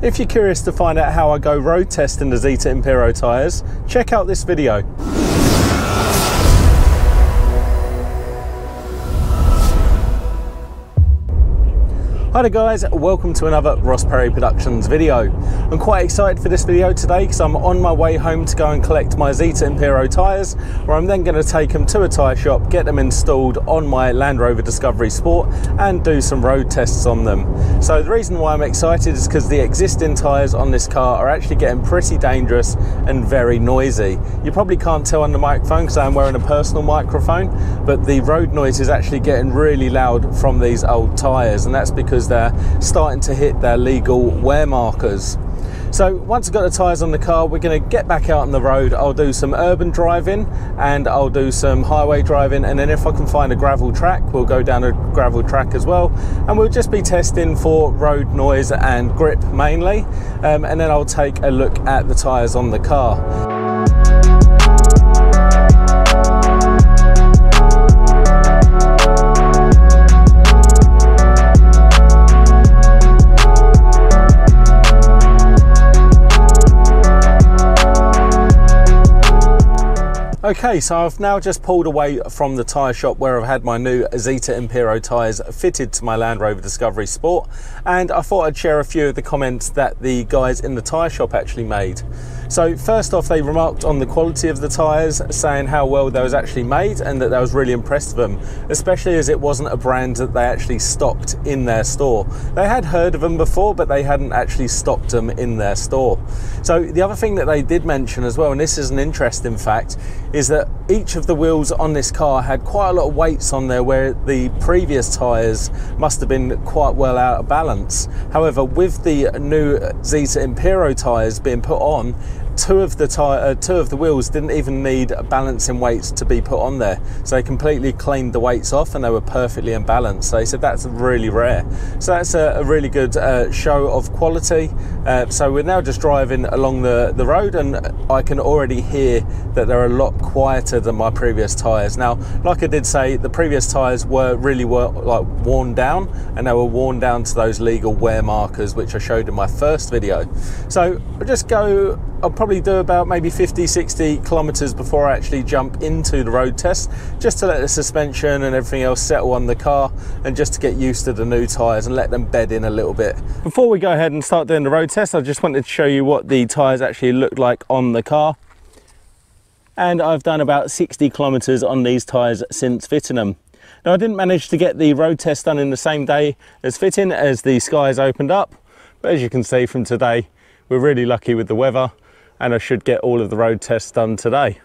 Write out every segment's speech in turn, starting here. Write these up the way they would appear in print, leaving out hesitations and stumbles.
If you're curious to find out how I go road testing the Zeta Impero tyres, check out this video. Hi there guys, welcome to another Ross Perry Productions video. I'm quite excited for this video today because I'm on my way home to go and collect my Zeta Impero tyres, where I'm then going to take them to a tyre shop, get them installed on my Land Rover Discovery Sport and do some road tests on them. So the reason why I'm excited is because the existing tyres on this car are actually getting pretty dangerous and very noisy. You probably can't tell on the microphone because I'm wearing a personal microphone, but the road noise is actually getting really loud from these old tyres, and that's because they're starting to hit their legal wear markers. So once I've got the tyres on the car, we're going to get back out on the road. I'll do some urban driving and I'll do some highway driving, and then if I can find a gravel track, we'll go down a gravel track as well, and we'll just be testing for road noise and grip mainly, and then I'll take a look at the tyres on the car. Okay, so I've now just pulled away from the tyre shop where I've had my new Zeta Impero tyres fitted to my Land Rover Discovery Sport, and I thought I'd share a few of the comments that the guys in the tyre shop actually made. So first off, they remarked on the quality of the tyres, saying how well they was actually made and that they was really impressed with them, especially as it wasn't a brand that they actually stocked in their store. They had heard of them before, but they hadn't actually stocked them in their store. So the other thing that they did mention as well, and this is an interesting fact, is that each of the wheels on this car had quite a lot of weights on there where the previous tyres must have been quite well out of balance. However, with the new Zeta Impero tyres being put on, two of the wheels didn't even need balancing weights to be put on there, so they completely cleaned the weights off and they were perfectly in balance. So they said that's really rare, so that's a really good show of quality. So we're now just driving along the road, and I can already hear that they're a lot quieter than my previous tyres. Now, like I did say, the previous tyres were like worn down, and they were worn down to those legal wear markers which I showed in my first video. So I'll probably do about maybe 50-60 kilometers before I actually jump into the road test, just to let the suspension and everything else settle on the car, and just to get used to the new tyres and let them bed in a little bit. Before we go ahead and start doing the road test, I just wanted to show you what the tyres actually look like on the car. And I've done about 60 kilometers on these tyres since fitting them. Now, I didn't manage to get the road test done in the same day as fitting, as the skies opened up, but as you can see from today, we're really lucky with the weather, and I should get all of the road tests done today.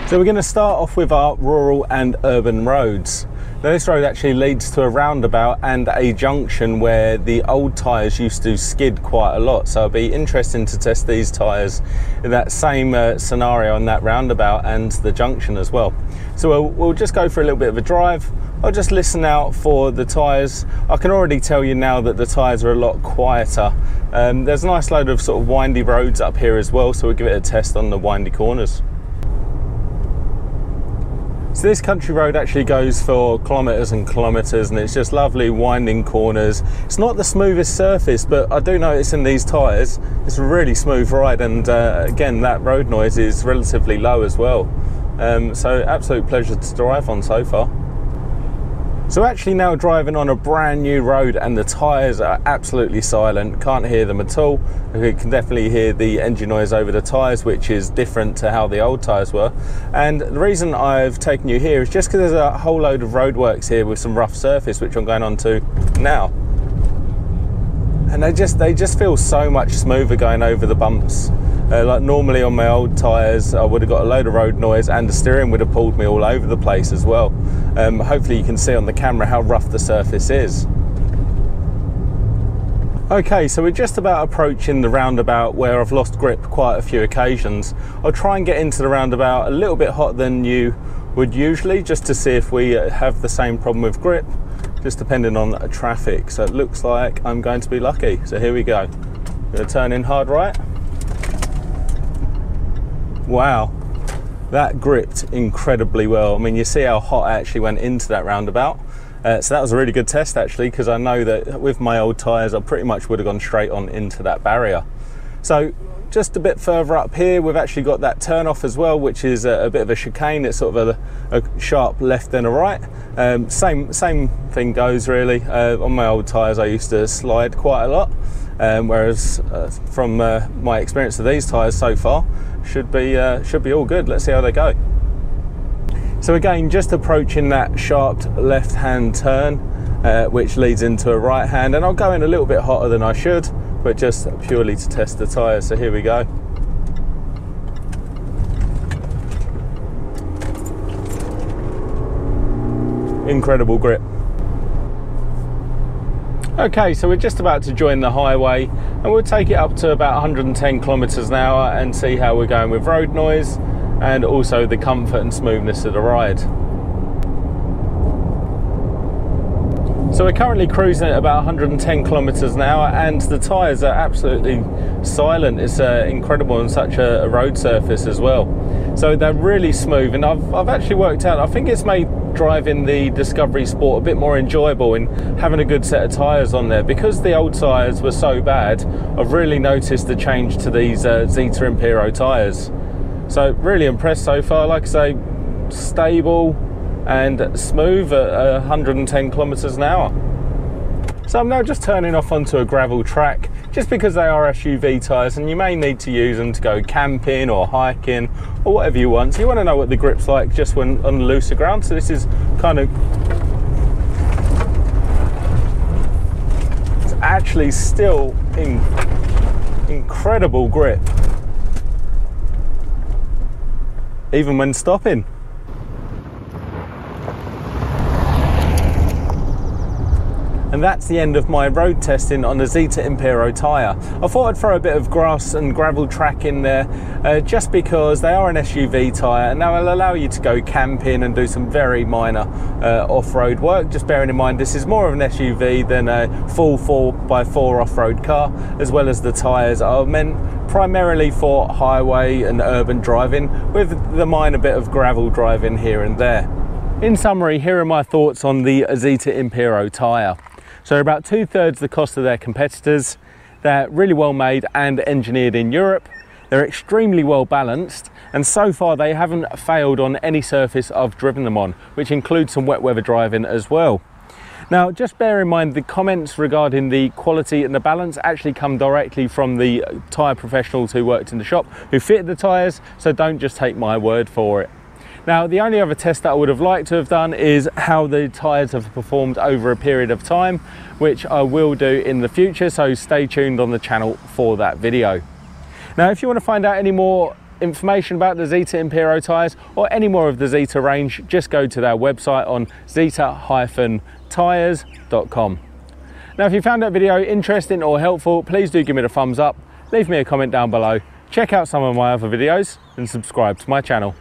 So we're going to start off with our rural and urban roads. Now, this road actually leads to a roundabout and a junction where the old tyres used to skid quite a lot, so it'll be interesting to test these tyres in that same scenario on that roundabout and the junction as well. So we'll just go for a little bit of a drive. I'll just listen out for the tyres. I can already tell you now that the tyres are a lot quieter. There's a nice load of sort of windy roads up here as well, so we'll give it a test on the windy corners. So this country road actually goes for kilometres and kilometres, and it's just lovely winding corners. It's not the smoothest surface, but I do notice in these tyres it's a really smooth ride, and again, that road noise is relatively low as well. So absolute pleasure to drive on so far. So actually now driving on a brand new road, and the tyres are absolutely silent, can't hear them at all. You can definitely hear the engine noise over the tyres, which is different to how the old tyres were. And the reason I've taken you here is just because there's a whole load of roadworks here with some rough surface, which I'm going on to now. And they just feel so much smoother going over the bumps. Like normally on my old tyres, I would have got a load of road noise, and the steering would have pulled me all over the place as well. Hopefully you can see on the camera how rough the surface is. Okay, so we're just about approaching the roundabout where I've lost grip quite a few occasions. I'll try and get into the roundabout a little bit hotter than you would usually, just to see if we have the same problem with grip, just depending on traffic. So it looks like I'm going to be lucky. So here we go. I'm going to turn in hard right. Wow, That gripped incredibly well. I mean, you see how hot I actually went into that roundabout. So that was a really good test actually, because I know that with my old tyres I pretty much would have gone straight on into that barrier. So just a bit further up here we've actually got that turn off as well, which is a bit of a chicane. It's sort of a sharp left and a right. Same thing goes really. On my old tyres I used to slide quite a lot, whereas from my experience of these tyres so far, should be all good. Let's see how they go. So again, just approaching that sharp left hand turn, which leads into a right hand, and I'll go in a little bit hotter than I should, but just purely to test the tyres. So here we go. Incredible grip. Okay, so we're just about to join the highway, and we'll take it up to about 110 kilometers an hour and see how we're going with road noise and also the comfort and smoothness of the ride. So we're currently cruising at about 110 kilometers an hour, and the tyres are absolutely silent. It's incredible on such a road surface as well. So they're really smooth, and I've actually worked out, I think it's made driving the Discovery Sport a bit more enjoyable in having a good set of tyres on there. Because the old tyres were so bad, I've really noticed the change to these Zeta Impero tyres. So really impressed so far. Like I say, stable and smooth at 110 kilometers an hour. So I'm now just turning off onto a gravel track, just because they are SUV tyres and you may need to use them to go camping or hiking or whatever you want. So you want to know what the grip's like just when on looser ground. So this is kind of, it's actually still incredible grip, even when stopping. And that's the end of my road testing on the Zeta Impero tyre. I thought I'd throw a bit of grass and gravel track in there, just because they are an SUV tyre and they'll allow you to go camping and do some very minor off-road work. Just bearing in mind this is more of an SUV than a full 4x4 off-road car, as well as the tyres are meant primarily for highway and urban driving, with the minor bit of gravel driving here and there. In summary, here are my thoughts on the Zeta Impero tyre. So about 2/3 the cost of their competitors. They're really well made and engineered in Europe. They're extremely well balanced, and so far they haven't failed on any surface I've driven them on, which includes some wet weather driving as well. Now, just bear in mind the comments regarding the quality and the balance actually come directly from the tyre professionals who worked in the shop, who fitted the tyres, so don't just take my word for it. Now, the only other test that I would have liked to have done is how the tyres have performed over a period of time, which I will do in the future, so stay tuned on the channel for that video. Now, if you want to find out any more information about the Zeta Impero tyres or any more of the Zeta range, just go to their website on zetaimpero.com. Now, if you found that video interesting or helpful, please do give me a thumbs up, leave me a comment down below, check out some of my other videos and subscribe to my channel.